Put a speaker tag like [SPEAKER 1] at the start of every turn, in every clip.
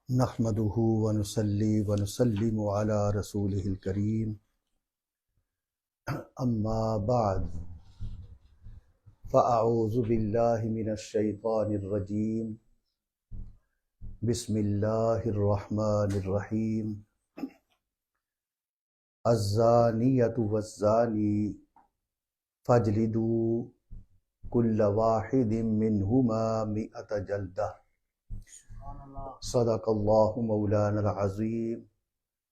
[SPEAKER 1] نحمدہ ونصلی ونسلم علی رسولہ الکریم اما بعد فاعوذ باللہ من الشیطان الرجیم بسم اللہ الرحمن الرحیم الزانیۃ والزانی فاجلدوا کل واحد منہما مئۃ جلدہ صدق اللہ مولانا العظیم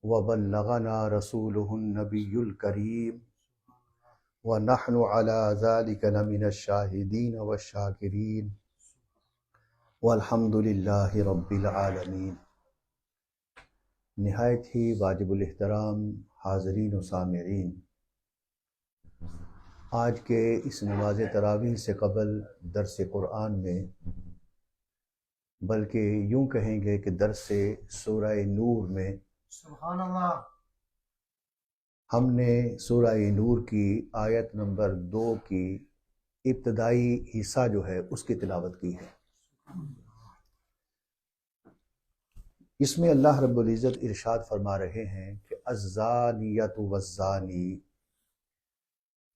[SPEAKER 1] وبلغنا رسولہ النبی الکریم ونحن علی ذلک لمن الشاہدین والشاکرین والحمد للہ رب العالمین۔ نہایت ہی واجب الاحترام حاضرین و سامعین، آج کے اس نماز تراویح سے قبل درس قرآن میں، بلکہ یوں کہیں گے کہ درس سورہ نور میں،
[SPEAKER 2] سبحان اللہ،
[SPEAKER 1] ہم نے سورہ نور کی آیت نمبر 2 کی ابتدائی حصہ جو ہے اس کی تلاوت کی ہے۔ اس میں اللہ رب العزت ارشاد فرما رہے ہیں کہ الزانیۃ والزانی،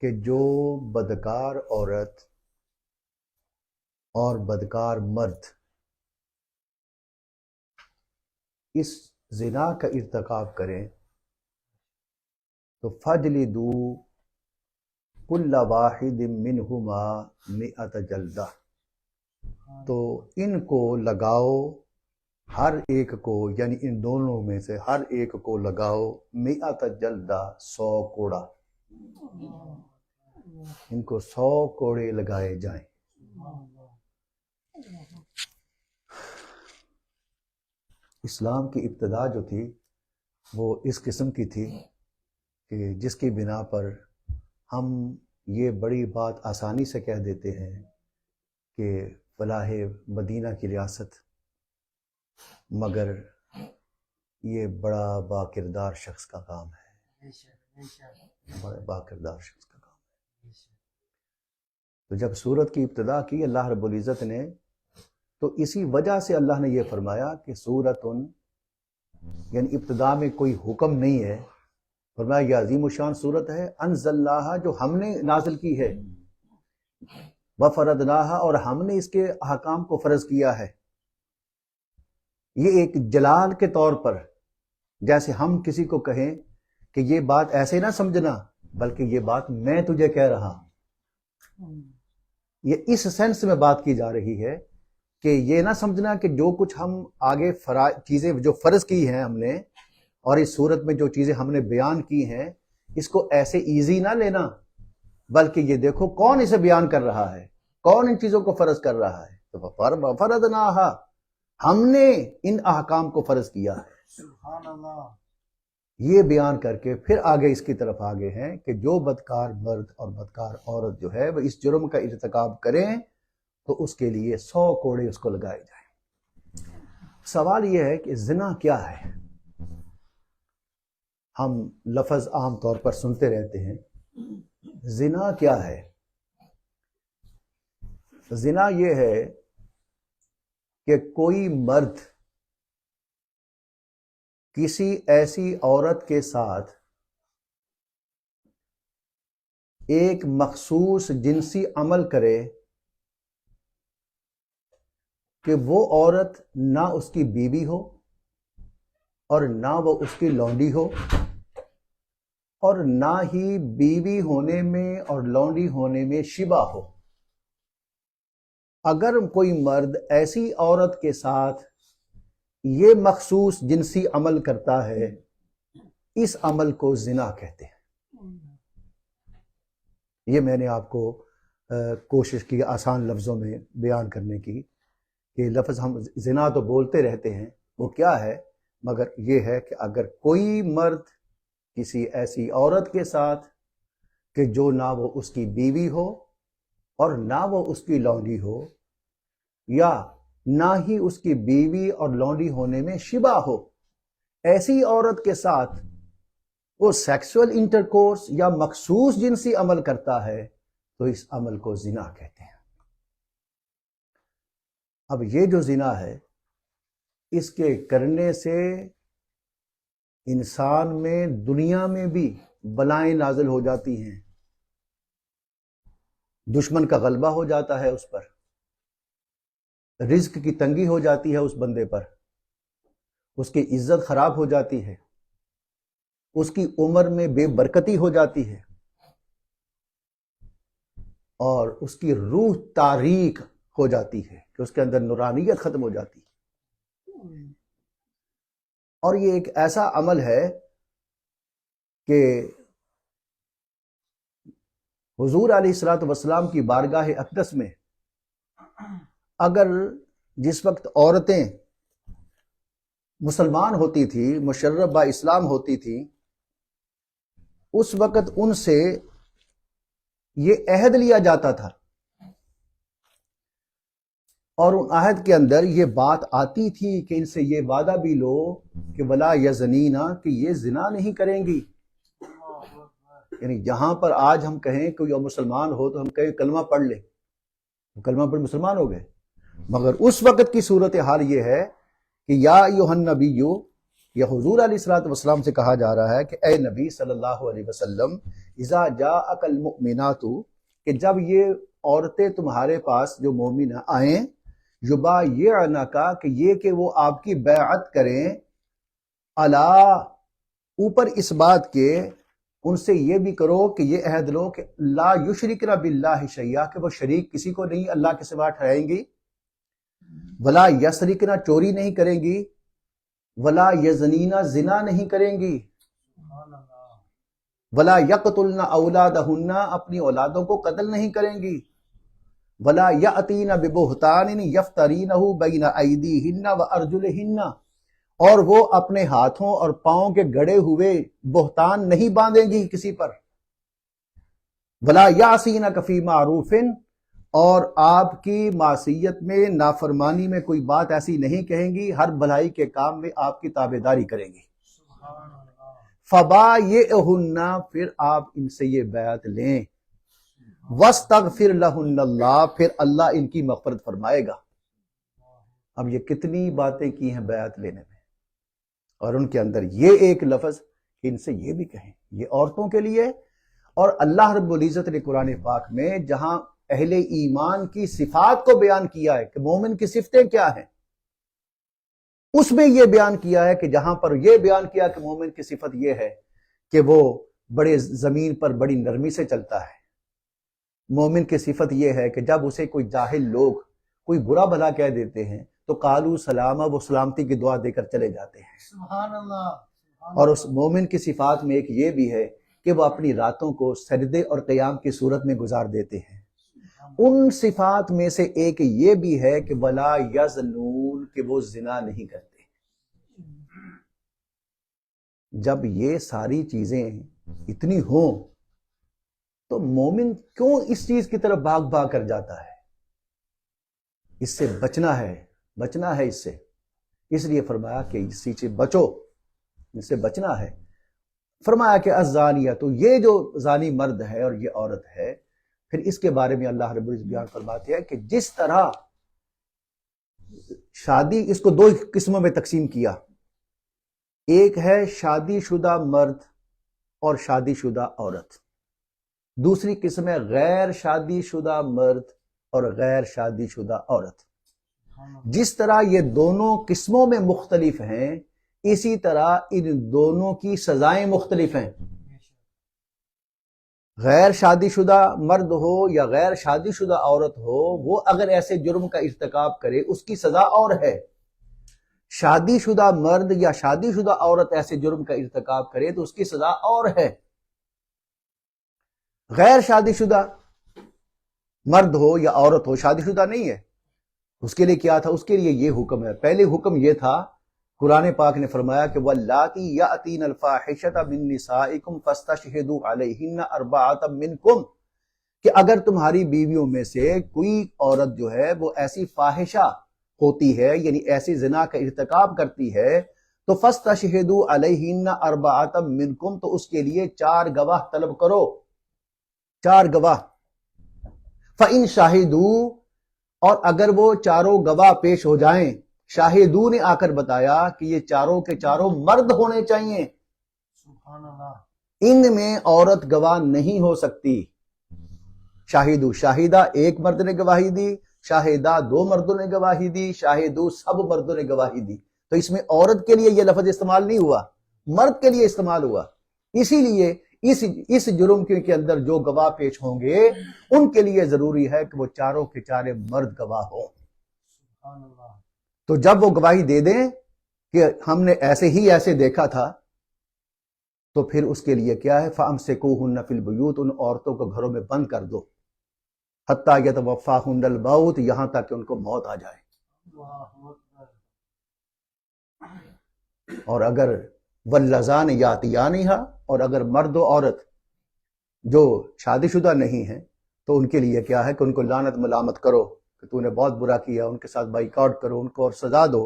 [SPEAKER 1] کہ جو بدکار عورت اور بدکار مرد اس زنا کا ارتکاب کریں تو فَاجْلِدُوا كُلَّ وَاحِدٍ مِّنْهُمَا مِئَةَ جلدہ، تو ان کو لگاؤ، ہر ایک کو، یعنی ان دونوں میں سے ہر ایک کو لگاؤ مئۃ جلدہ، 100 کوڑا، ان کو 100 کوڑے لگائے جائیں۔ اسلام کی ابتدا جو تھی وہ اس قسم کی تھی کہ جس کی بنا پر ہم یہ بڑی بات آسانی سے کہہ دیتے ہیں کہ فلاح مدینہ کی ریاست، مگر یہ بڑا باکردار شخص کا کام ہے، بڑا باکردار شخص کا کام ہے۔ تو جب سورت کی ابتدا کی اللہ رب العزت نے، تو اسی وجہ سے اللہ نے یہ فرمایا کہ سورتن، یعنی ابتدا میں کوئی حکم نہیں ہے، فرمایا یہ عظیم الشان سورت ہے، انزلناہا، جو ہم نے نازل کی ہے، وفرضناہا، اور ہم نے اس کے احکام کو فرض کیا ہے۔ یہ ایک جلال کے طور پر، جیسے ہم کسی کو کہیں کہ یہ بات ایسے نہ سمجھنا، بلکہ یہ بات میں تجھے کہہ رہا ہوں، یہ اس سینس میں بات کی جا رہی ہے کہ یہ نہ سمجھنا کہ جو کچھ ہم آگے چیزیں جو فرض کی ہیں ہم نے، اور اس صورت میں جو چیزیں ہم نے بیان کی ہیں، اس کو ایسے ایزی نہ لینا، بلکہ یہ دیکھو کون اسے بیان کر رہا ہے، کون ان چیزوں کو فرض کر رہا ہے۔ تو فرضناہا، ہم نے ان احکام کو فرض کیا ہے،
[SPEAKER 2] سبحان اللہ،
[SPEAKER 1] یہ بیان کر کے پھر آگے اس کی طرف آگے ہیں کہ جو بدکار مرد اور بدکار عورت جو ہے وہ اس جرم کا ارتکاب کریں تو اس کے لیے 100 کوڑے اس کو لگائے جائیں۔ سوال یہ ہے کہ زنا کیا ہے؟ ہم لفظ عام طور پر سنتے رہتے ہیں، زنا کیا ہے؟ زنا یہ ہے کہ کوئی مرد کسی ایسی عورت کے ساتھ ایک مخصوص جنسی عمل کرے کہ وہ عورت نہ اس کی بیوی ہو اور نہ وہ اس کی لونڈی ہو، اور نہ ہی بیوی ہونے میں اور لونڈی ہونے میں شبہ ہو۔ اگر کوئی مرد ایسی عورت کے ساتھ یہ مخصوص جنسی عمل کرتا ہے، اس عمل کو زنا کہتے ہیں۔ یہ میں نے آپ کو کوشش کی آسان لفظوں میں بیان کرنے کی کہ لفظ ہم زنا تو بولتے رہتے ہیں، وہ کیا ہے، مگر یہ ہے کہ اگر کوئی مرد کسی ایسی عورت کے ساتھ کہ جو نہ وہ اس کی بیوی ہو اور نہ وہ اس کی لونڈی ہو، یا نہ ہی اس کی بیوی اور لونڈی ہونے میں شبہ ہو، ایسی عورت کے ساتھ وہ سیکسول انٹرکورس یا مخصوص جنسی عمل کرتا ہے تو اس عمل کو زنا کہتے ہیں۔ اب یہ جو زنا ہے، اس کے کرنے سے انسان میں دنیا میں بھی بلائیں نازل ہو جاتی ہیں، دشمن کا غلبہ ہو جاتا ہے اس پر، رزق کی تنگی ہو جاتی ہے اس بندے پر، اس کی عزت خراب ہو جاتی ہے، اس کی عمر میں بے برکتی ہو جاتی ہے، اور اس کی روح تاریک ہو جاتی ہے کہ اس کے اندر نورانیت ختم ہو جاتی ہے۔ اور یہ ایک ایسا عمل ہے کہ حضور علیہ الصلوۃ والسلام کی بارگاہ اقدس میں اگر جس وقت عورتیں مسلمان ہوتی تھی، مشرف با اسلام ہوتی تھی، اس وقت ان سے یہ عہد لیا جاتا تھا، اور ان عہد کے اندر یہ بات آتی تھی کہ ان سے یہ وعدہ بھی لو کہ ولا یزنینا، کہ یہ زنا نہیں کریں گی۔ یعنی جہاں پر آج ہم کہیں کہ یہ مسلمان ہو تو ہم کہیں کلمہ پڑھ لے، کلمہ پڑھ مسلمان ہو گئے، مگر اس وقت کی صورتحال یہ ہے کہ یا ایھا النبی، یہ حضور علیہ الصلوۃ والسلام سے کہا جا رہا ہے کہ اے نبی صلی اللہ علیہ وسلم، اذا جاءک المؤمنات، کہ جب یہ عورتیں تمہارے پاس جو مومنہ آئیں، یبایعنک، کہ یہ کہ وہ آپ کی بیعت کریں، الا، اوپر اس بات کے ان سے یہ بھی کرو کہ یہ عہد لو کہ لا یشرکن باللہ شیئا، کہ وہ شریک کسی کو نہیں اللہ کے سوا ٹھہرائیں گی، ولا یسرکن، چوری نہیں کریں گی، ولا یزنین، زنا نہیں کریں گی، ولا یقتلن اولادہن، اپنی اولادوں کو قتل نہیں کریں گی، ولا یأتین ببہتان یفترینہ بین ایدیہن وارجلہن، اور وہ اپنے ہاتھوں اور پاؤں کے گڑے ہوئے بہتان نہیں باندھیں گی کسی پر، ولا یعصینک فی معروف، اور آپ کی معصیت میں، نافرمانی میں کوئی بات ایسی نہیں کہیں گی، ہر بھلائی کے کام میں آپ کی تابعداری کریں گی۔ فبایعہن، پھر آپ ان سے یہ بیعت لیں، واستغفر لہن اللہ، پھر اللہ ان کی مغفرت فرمائے گا۔ اب یہ کتنی باتیں کی ہیں بیعت لینے میں، اور ان کے اندر یہ ایک لفظ کہ ان سے یہ بھی کہیں، یہ عورتوں کے لیے۔ اور اللہ رب العزت نے قرآن پاک میں جہاں اہل ایمان کی صفات کو بیان کیا ہے کہ مومن کی صفتیں کیا ہیں، اس میں یہ بیان کیا ہے کہ جہاں پر یہ بیان کیا کہ مومن کی صفت یہ ہے کہ وہ بڑے زمین پر بڑی نرمی سے چلتا ہے، مومن کی صفت یہ ہے کہ جب اسے کوئی جاہل لوگ کوئی برا بھلا کہہ دیتے ہیں تو قالو سلامہ، وہ سلامتی کی دعا دے کر چلے جاتے ہیں۔
[SPEAKER 2] سبحان اللہ۔
[SPEAKER 1] اور اس مومن کی صفات میں ایک یہ بھی ہے کہ وہ اپنی راتوں کو سجدے اور قیام کی صورت میں گزار دیتے ہیں۔ ان صفات میں سے ایک یہ بھی ہے کہ ولا یزنون، کہ وہ زنا نہیں کرتے۔ جب یہ ساری چیزیں اتنی ہوں تو مومن کیوں اس چیز کی طرف بھاگ بھاگ کر جاتا ہے؟ اس سے بچنا ہے، بچنا ہے اس سے، اس لیے فرمایا کہ اسی سے بچو، اس سے بچنا ہے۔ فرمایا کہ الزانیہ، تو یہ جو زانی مرد ہے اور یہ عورت ہے، پھر اس کے بارے میں اللہ رب العزت بیان فرماتے ہیں کہ جس طرح شادی، اس کو دو قسموں میں تقسیم کیا، ایک ہے شادی شدہ مرد اور شادی شدہ عورت، دوسری قسم ہے غیر شادی شدہ مرد اور غیر شادی شدہ عورت۔ جس طرح یہ دونوں قسموں میں مختلف ہیں، اسی طرح ان دونوں کی سزائیں مختلف ہیں۔ غیر شادی شدہ مرد ہو یا غیر شادی شدہ عورت ہو، وہ اگر ایسے جرم کا ارتکاب کرے اس کی سزا اور ہے، شادی شدہ مرد یا شادی شدہ عورت ایسے جرم کا ارتکاب کرے تو اس کی سزا اور ہے۔ غیر شادی شدہ مرد ہو یا عورت ہو، شادی شدہ نہیں ہے، اس کے لیے کیا تھا؟ اس کے لیے یہ حکم ہے۔ پہلے حکم یہ تھا، قرآن پاک نے فرمایا کہ وَاللَّاتِي يَأْتِينَ الْفَاحِشَةَ مِن نِّسَائِكُمْ فَاسْتَشْهِدُوا عَلَيْهِنَّ أَرْبَعَةً مِّنكُمْ، کہ اگر تمہاری بیویوں میں سے کوئی عورت جو ہے وہ ایسی فاحشہ ہوتی ہے، یعنی ایسی زنا کا ارتکاب کرتی ہے، تو فَاسْتَشْهِدُوا عَلَيْهِنَّ أَرْبَعَةً مِّنكُمْ، تو اس کے لیے 4 گواہ طلب کرو، 4 گواہ۔ فَإِن شَهِدُوا، اور اگر وہ چاروں گواہ پیش ہو جائیں، شاہدوں نے آ کر بتایا کہ یہ چاروں کے چاروں مرد ہونے چاہیے،
[SPEAKER 2] سبحان اللہ
[SPEAKER 1] ان میں عورت گواہ نہیں ہو سکتی۔ شاہدو شاہدہ ایک مرد نے گواہی دی، شاہدہ دو مردوں نے گواہی دی، شاہدو سب مردوں نے گواہی دی، تو اس میں عورت کے لیے یہ لفظ استعمال نہیں ہوا، مرد کے لیے استعمال ہوا۔ اسی لیے اس جرم کے اندر جو گواہ پیش ہوں گے ان کے لیے ضروری ہے کہ وہ چاروں کے چارے مرد گواہ ہوں۔
[SPEAKER 2] سبحان اللہ
[SPEAKER 1] تو جب وہ گواہی دے دیں کہ ہم نے ایسے ہی ایسے دیکھا تھا، تو پھر اس کے لیے کیا ہے، فَأَمْسِكُوهُنَّ فِي الْبُيُوتِ، ان عورتوں کو گھروں میں بند کر دو، حَتَّى يَتَوَفَّاهُنَّ الْمَوْتُ، یہاں تک کہ ان کو موت آ جائے۔
[SPEAKER 2] اللہ اکبر
[SPEAKER 1] اور اگر وَاللَّذَانِ يَأْتِيَانِهَا، اور اگر مرد و عورت جو شادی شدہ نہیں ہیں تو ان کے لیے کیا ہے کہ ان کو لعنت ملامت کرو کہ تو نے بہت برا کیا، ان کے ساتھ بائیکاٹ کرو، ان کو اور سزا دو۔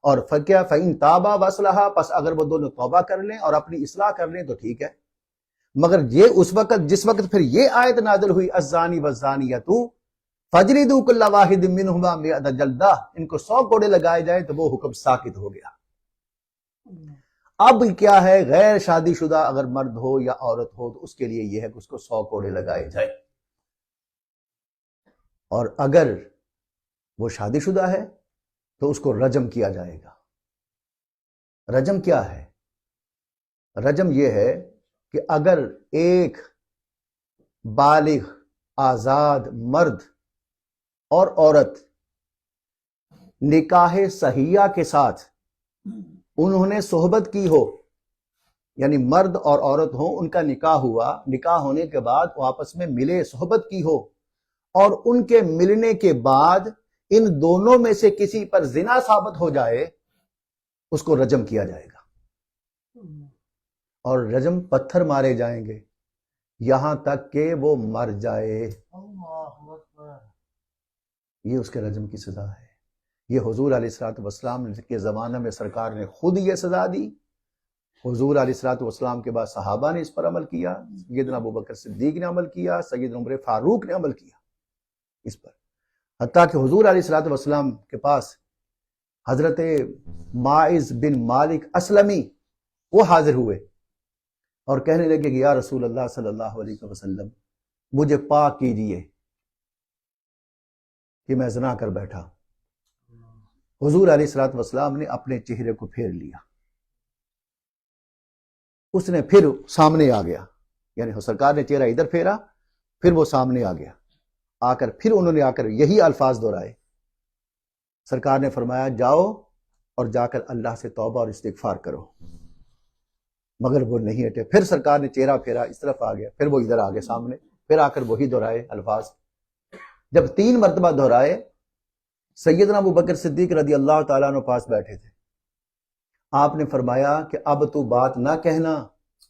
[SPEAKER 1] اور کیا فَإِن تَابَا وَأَصْلَحَا، پس اگر وہ دونوں توبہ کر لیں اور اپنی اصلاح کر لیں تو ٹھیک ہے۔ مگر یہ اس وقت جس وقت پھر یہ آیت نازل ہوئی الزانی والزانیۃ فَاجْلِدُوا كُلَّ وَاحِدٍ مِّنْهُمَا مِائَةَ جلدہ، ان کو 100 کوڑے لگائے جائیں، تو وہ حکم ساکت ہو گیا۔ اب کیا ہے، غیر شادی شدہ اگر مرد ہو یا عورت ہو تو اس کے لیے یہ ہے کہ اس کو 100 کوڑے لگائے جائیں، اور اگر وہ شادی شدہ ہے تو اس کو رجم کیا جائے گا۔ رجم کیا ہے؟ رجم یہ ہے کہ اگر ایک بالغ آزاد مرد اور عورت نکاح صحیحہ کے ساتھ انہوں نے صحبت کی ہو، یعنی مرد اور عورت ہوں، ان کا نکاح ہوا، نکاح ہونے کے بعد وہ آپس میں ملے، صحبت کی ہو، اور ان کے ملنے کے بعد ان دونوں میں سے کسی پر زنا ثابت ہو جائے، اس کو رجم کیا جائے گا۔ اور رجم پتھر مارے جائیں گے یہاں تک کہ وہ مر جائے،
[SPEAKER 2] اللہ اکبر
[SPEAKER 1] یہ اس کے رجم کی سزا ہے۔ یہ حضور علیہ الصلوۃ والسلام کے زمانہ میں سرکار نے خود یہ سزا دی، حضور علیہ الصلوۃ والسلام کے بعد صحابہ نے اس پر عمل کیا، سیدنا ابوبکر صدیق نے عمل کیا، سیدنا عمر فاروق نے عمل کیا اس پر، حتیٰ کہ حضور علیہ الصلوۃ والسلام کے پاس حضرت ماعز بن مالک اسلمی وہ حاضر ہوئے اور کہنے لگے کہ یا رسول اللہ صلی اللہ علیہ وسلم، مجھے پاک کیجیے کہ میں زنا کر بیٹھا۔ حضور علیہ الصلوۃ والسلام نے اپنے چہرے کو پھیر لیا، اس نے پھر سامنے آ گیا، یعنی سرکار نے چہرہ ادھر پھیرا، پھر وہ سامنے آ گیا، آ کر پھر انہوں نے آ کر یہی الفاظ دہرائے۔ سرکار نے فرمایا جاؤ اور جا کر اللہ سے توبہ اور استغفار کرو، مگر وہ نہیں ہٹے۔ پھر سرکار نے چہرہ پھیرا، اس طرف آ گیا، پھر وہ ادھر آ گئے سامنے، پھر آ کر وہی دہرائے الفاظ۔ جب 3 مرتبہ دہرائے، سیدنا ابوبکر صدیق رضی اللہ تعالیٰ عنہ پاس بیٹھے تھے، آپ نے فرمایا کہ اب تو بات نہ کہنا،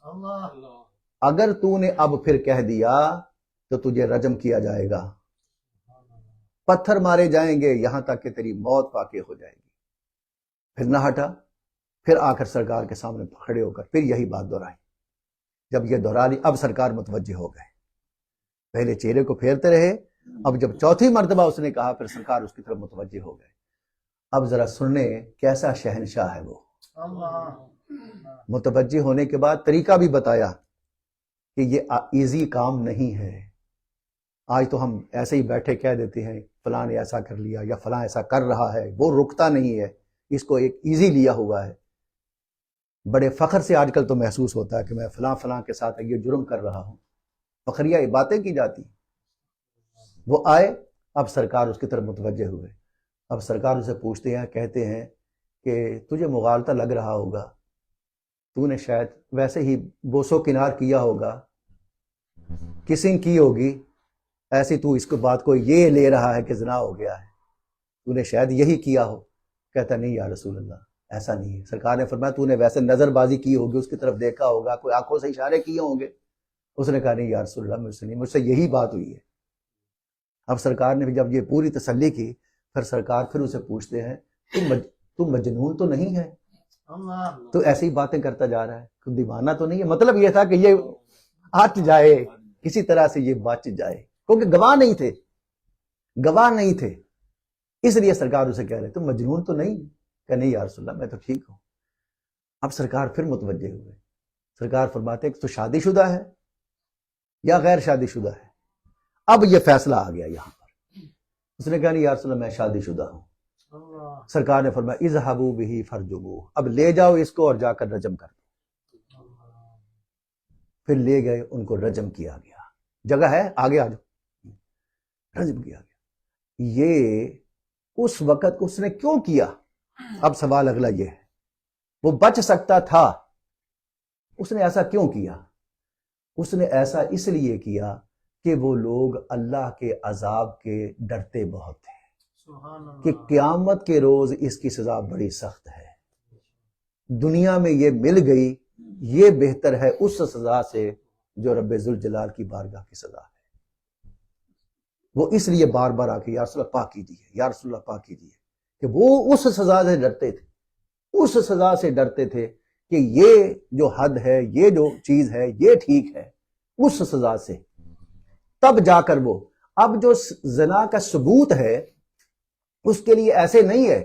[SPEAKER 2] اللہ
[SPEAKER 1] اگر تو نے اب پھر کہہ دیا تو تجھے رجم کیا جائے گا، پتھر مارے جائیں گے یہاں تک کہ تیری موت واقع ہو جائے گی۔ پھر نہ ہٹا، پھر آ کر سرکار کے سامنے کھڑے ہو کر پھر یہی بات دہرائی۔ جب یہ دہرا لی، اب سرکار متوجہ ہو گئے، پہلے چہرے کو پھیرتے رہے، اب جب 4تھی مرتبہ اس نے کہا، پھر سرکار اس کی طرف متوجہ ہو گئے۔ اب ذرا سننے کیسا شہنشاہ ہے وہ۔
[SPEAKER 2] اللہ
[SPEAKER 1] متوجہ ہونے کے بعد طریقہ بھی بتایا کہ یہ ایزی کام نہیں ہے۔ آج تو ہم ایسے ہی بیٹھے کہہ دیتے ہیں فلاں نے ایسا کر لیا یا فلاں ایسا کر رہا ہے، وہ رکتا نہیں ہے، اس کو ایک ایزی لیا ہوا ہے۔ بڑے فخر سے آج کل تو محسوس ہوتا ہے کہ میں فلاں فلاں کے ساتھ یہ جرم کر رہا ہوں، فخریہ باتیں کی جاتی۔ وہ آئے، اب سرکار اس کی طرف متوجہ ہوئے، اب سرکار اسے پوچھتے ہیں، کہتے ہیں کہ تجھے مغالطہ لگ رہا ہوگا، تو نے شاید ویسے ہی بوسو کنار کیا ہوگا، کسنگ کی ہوگی، ایسی تو اس کو بات کو یہ لے رہا ہے کہ زنا ہو گیا ہے، تو نے شاید یہی کیا ہو۔ کہتا نہیں یا رسول اللہ، ایسا نہیں ہے۔ سرکار نے فرمایا تو نے ویسے نظر بازی کی ہوگی، اس کی طرف دیکھا ہوگا، کوئی آنکھوں سے اشارے کیے ہوں گے۔ اس نے کہا نہیں یا رسول اللہ، مجھ سے نہیں، مجھ سے یہی بات ہوئی ہے۔ اب سرکار نے جب یہ پوری تسلی کی، پھر سرکار پھر اسے پوچھتے ہیں تو مجنون تو نہیں ہے،
[SPEAKER 2] اللہ
[SPEAKER 1] تو ایسی ہی باتیں کرتا جا رہا ہے، تو دیوانہ تو نہیں ہے؟ مطلب یہ تھا کہ یہ ہٹ جائے، کسی طرح سے یہ بچ جائے، کیونکہ گواہ نہیں تھے، گواہ نہیں تھے۔ اس لیے سرکار اسے کہہ رہے تم مجنون تو نہیں؟ کہ نہیں یا رسول اللہ میں تو ٹھیک ہوں۔ اب سرکار پھر متوجہ ہوئے، سرکار فرماتے کہ تو شادی شدہ ہے یا غیر شادی شدہ ہے؟ اب یہ فیصلہ آ گیا یہاں پر۔ اس نے کہا نہیں یا رسول اللہ میں شادی شدہ ہوں۔
[SPEAKER 2] اللہ
[SPEAKER 1] سرکار نے فرمایا اذهبوا به فرجموه، اب لے جاؤ اس کو اور جا کر رجم کر دو۔ پھر لے گئے، ان کو رجم کیا گیا۔ جگہ ہے آگے آ جاؤ، رجم کیا گیا۔ یہ اس وقت اس نے کیوں کیا؟ اب سوال اگلا یہ ہے، وہ بچ سکتا تھا، اس نے ایسا کیوں کیا؟ اس نے ایسا اس لیے کیا کہ وہ لوگ اللہ کے عذاب کے ڈرتے بہت تھے
[SPEAKER 2] سبحان
[SPEAKER 1] کہ
[SPEAKER 2] اللہ
[SPEAKER 1] قیامت کے روز اس کی سزا بڑی سخت ہے، دنیا میں یہ مل گئی، یہ بہتر ہے اس سزا سے جو رب ذوالجلال کی بارگاہ کی سزا ہے۔ وہ اس لیے بار بار آ کے یا رسول اللہ پاک کیجیے، یا رسول اللہ پاک کیجیے، کہ وہ اس سزا سے ڈرتے تھے، اس سزا سے ڈرتے تھے کہ یہ جو حد ہے، یہ جو چیز ہے، یہ ٹھیک ہے، اس سزا سے۔ تب جا کر وہ اب جو زنا کا ثبوت ہے اس کے لیے ایسے نہیں ہے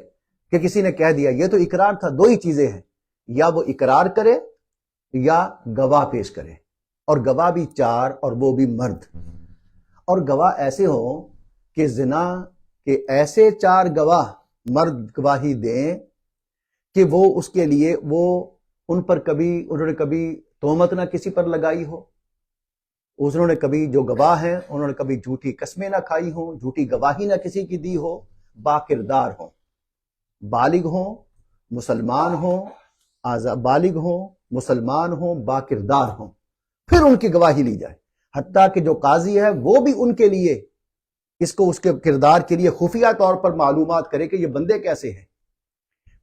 [SPEAKER 1] کہ کسی نے کہہ دیا یہ تو اقرار تھا، دو ہی چیزیں ہیں، یا وہ اقرار کرے یا گواہ پیش کرے، اور گواہ بھی 4 اور وہ بھی مرد، اور گواہ ایسے ہوں کہ زنا کے ایسے 4 گواہ مرد گواہی دیں کہ وہ اس کے لیے وہ انہوں نے کبھی تہمت نہ کسی پر لگائی ہو، انہوں نے کبھی جو گواہ ہیں انہوں نے کبھی جھوٹی قسمیں نہ کھائی ہوں، جھوٹی گواہی نہ کسی کی دی ہو، باکردار ہوں، بالغ ہوں، مسلمان ہوں، بالغ ہوں، مسلمان ہوں، باکردار ہوں، پھر ان کی گواہی لی جائے۔ حتیٰ کہ جو قاضی ہے وہ بھی ان کے لیے اس کو اس کے کردار کے لیے خفیہ طور پر معلومات کرے کہ یہ بندے کیسے ہیں۔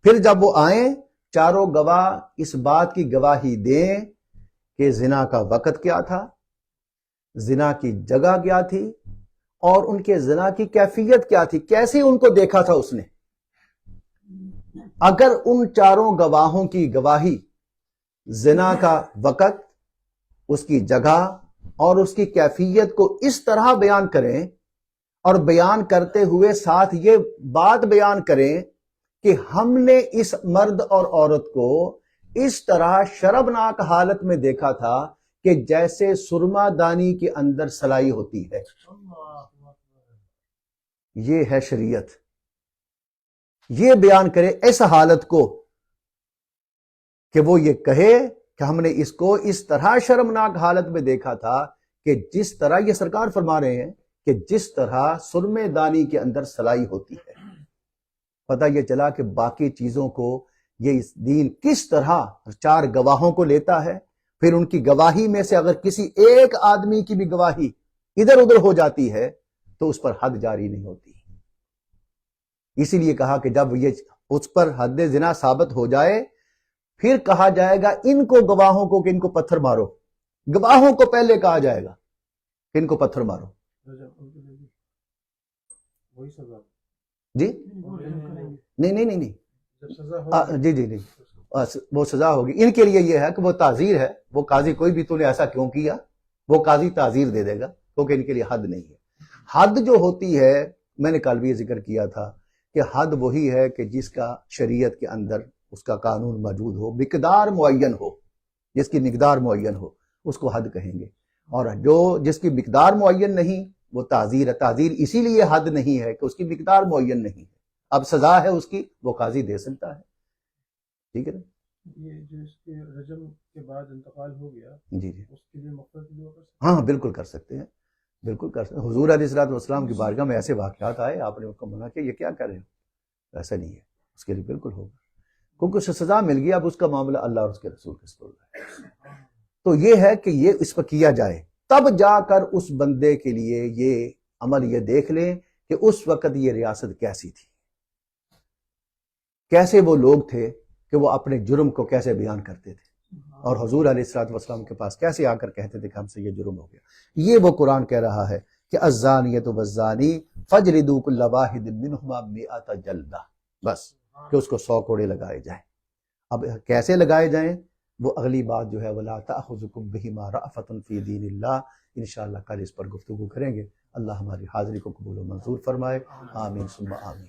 [SPEAKER 1] پھر جب وہ آئیں 4 گواہ اس بات کی گواہی دیں کہ زنا کا وقت کیا تھا، زنا کی جگہ کیا تھی، اور ان کے زنا کی کیفیت کیا تھی، کیسے ان کو دیکھا تھا اس نے۔ اگر ان 4 گواہوں کی گواہی زنا کا وقت، اس کی جگہ اور اس کی کیفیت کو اس طرح بیان کریں، اور بیان کرتے ہوئے ساتھ یہ بات بیان کریں کہ ہم نے اس مرد اور عورت کو اس طرح شرمناک حالت میں دیکھا تھا کہ جیسے سرما دانی کے اندر سلائی ہوتی ہے، یہ ہے شریعت۔ یہ بیان کرے اس حالت کو کہ وہ یہ کہے کہ ہم نے اس کو اس طرح شرمناک حالت میں دیکھا تھا کہ جس طرح یہ سرکار فرما رہے ہیں کہ جس طرح سرمے دانی کے اندر سلائی ہوتی ہے۔ پتہ یہ چلا کہ باقی چیزوں کو یہ دین کس طرح 4 گواہوں کو لیتا ہے، پھر ان کی گواہی میں سے اگر کسی ایک آدمی کی بھی گواہی ادھر ادھر ہو جاتی ہے تو اس پر حد جاری نہیں ہوتی۔ اسی لیے کہا کہ جب یہ اس پر حد زنا ثابت ہو جائے پھر کہا جائے گا ان کو گواہوں کو کہ ان کو پتھر مارو، گواہوں کو پہلے کہا جائے گا کہ ان کو پتھر مارو۔
[SPEAKER 2] وہی سزا
[SPEAKER 1] جی نہیں جی وہ سزا ہوگی ان کے لیے۔ یہ ہے کہ وہ تعزیر ہے، وہ قاضی کوئی بھی تو نے ایسا کیوں کیا، وہ قاضی تعزیر دے دے گا، کیونکہ ان کے لیے حد نہیں ہے۔ حد جو ہوتی ہے، میں نے کل بھی یہ ذکر کیا تھا کہ حد وہی ہے کہ جس کا شریعت کے اندر اس کا قانون موجود ہو، مقدار معین ہو، جس کی مقدار معین ہو اس کو حد کہیں گے، اور جو جس کی مقدار معین نہیں وہ تعزیر ہے۔ تعزیر اسی لیے حد نہیں ہے کہ اس کی مقدار معین نہیں ہے، اب سزا ہے اس کی، وہ قاضی دے سکتا ہے۔ ٹھیک ہے نا؟
[SPEAKER 2] یہ جو اس کے رجم کے بعد انتقال ہو گیا
[SPEAKER 1] جی جی
[SPEAKER 2] اس کے لیے مغفرت کی دعا کر سکتے
[SPEAKER 1] ہاں بالکل کر سکتے ہیں، بالکل کر سکتے ہیں۔ حضور علیہ الصلوۃ والسلام کی بارگاہ میں ایسے واقعات آئے، آپ نے اس کو منع کیا یہ کیا کر رہے ہو، ایسا نہیں ہے، اس کے لیے بالکل ہوگا، کیونکہ اسے سزا مل گئی، اب اس کا معاملہ اللہ اور اس کے رسول کے سپرد ہے۔ تو یہ ہے کہ یہ اس پر کیا جائے، تب جا کر اس بندے کے لیے یہ عمل یہ دیکھ لیں کہ اس وقت یہ ریاست کیسی تھی، کیسے وہ لوگ تھے کہ وہ اپنے جرم کو کیسے بیان کرتے تھے، اور حضور علیہ الصلوۃ والسلام کے پاس کیسے آ کر کہتے تھے کہ ہم سے یہ جرم ہو گیا۔ یہ وہ قرآن کہہ رہا ہے کہ الزانیۃ والزانی فاجلدوا کل واحد منہما 100 جلدہ، بس کہ اس کو 100 کوڑے لگائے جائیں۔ اب کیسے لگائے جائیں وہ اگلی بات جو ہے وَلَا تَأْخُذُكُم بِهِمَا رَأْفَةٌ فِي دِينِ اللَّهِ، انشاءاللہ کل اس پر گفتگو کریں گے۔ اللہ ہماری حاضری کو قبول و منظور فرمائے، آمین ثم آمین۔